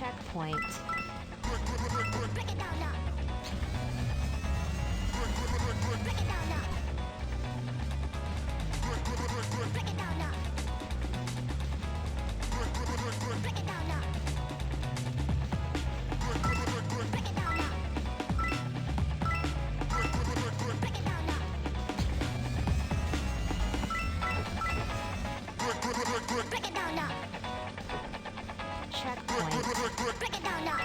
Checkpoint. Break it down now. Break it down now. Break it down now. Break it down now. Break it down now. Break it down now. Break it down now. Checkpoint. Break it down now.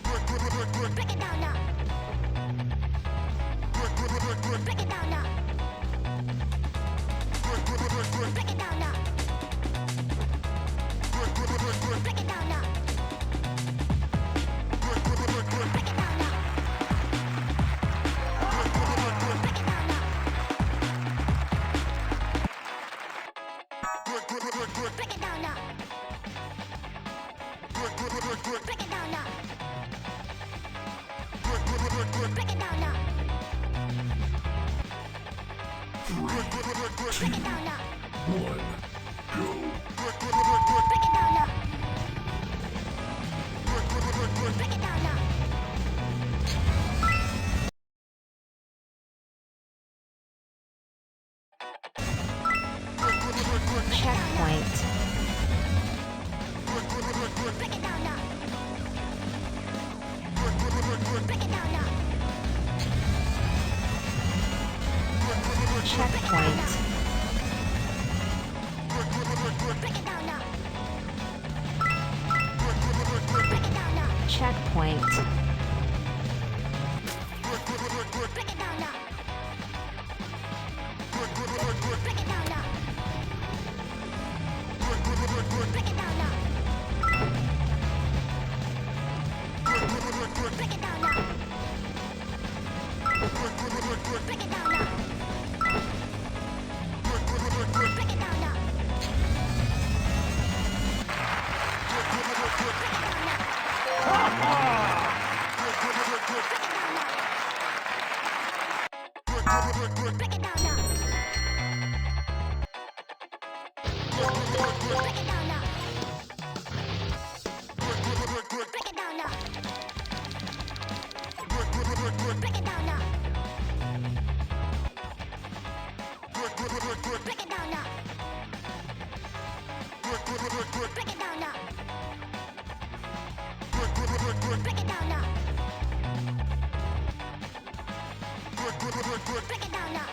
Break it down now. Break it down now. Break it down now. Break it down now. Break it down now. Break it down now. Break it down now. Break it down now. Break it down now. Break it down now. Break it down now. Break it down now. Checkpoint. Break it down now. Break it down now. Checkpoint. Break it down now. Break it down now. Checkpoint. Break it down now. Break it down now. Break it down now. Break it down now. Break it down now. Break it down now. Break it down now. Break it down now. Break it down now. Break it down now. Break it down now. Break it down now. Break it down now. Break it down now. Break it down now.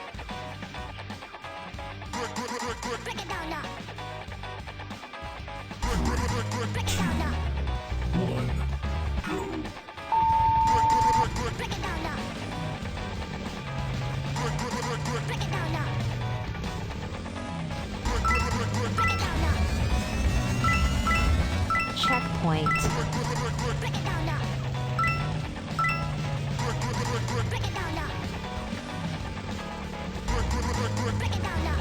Break it down now. Break it down now. Break it down now. Break it down now. Checkpoint. Break it down now. Break it down now. Break it down now.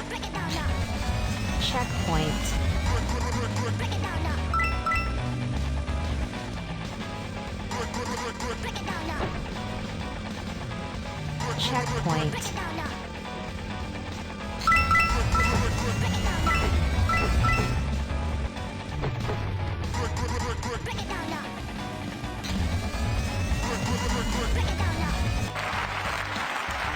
Break it down now. Checkpoint. Break it down now. Break it down now. Checkpoint. Break it down now. Break it down now. Break it down now. Break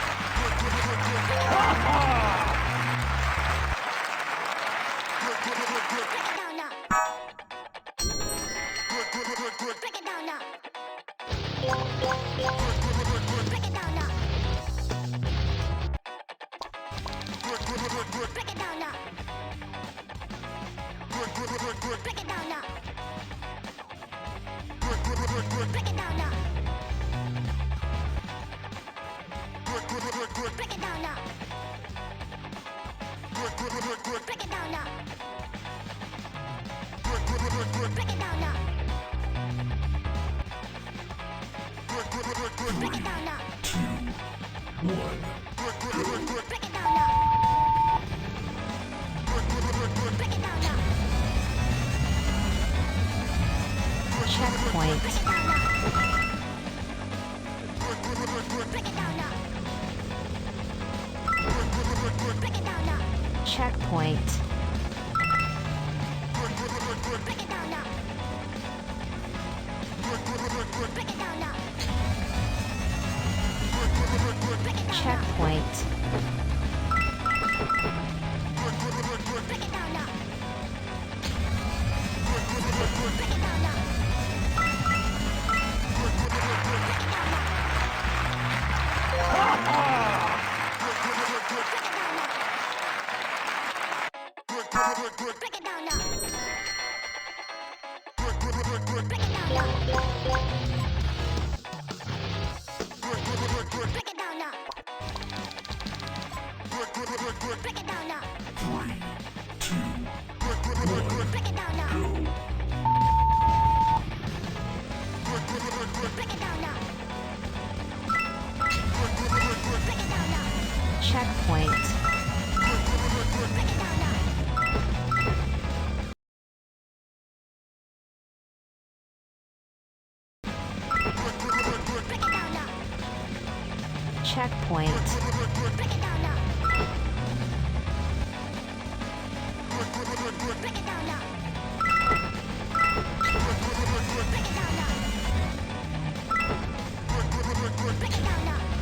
it down now. Break it down now. Break it down now. Break it down now. Break it down now. Break it down now. Break it down now. Break it down now. Break it down now. Break it down now. 3, 2, 1. Break it down now. Break it down now. Checkpoint. Break it down now. Break it down now. Checkpoint. Break it down now. Break it down now. Checkpoint. Break it down now. Break it down now. Break it down now. Break it down now. Break it down now. Break it down now. 3, 2, 1, Break it down now. go. Break it down now. Break it down now. Checkpoint. Break it down now. Break it down now. Checkpoint. Break it down now. Break it down now. Break it down now. Break it down now.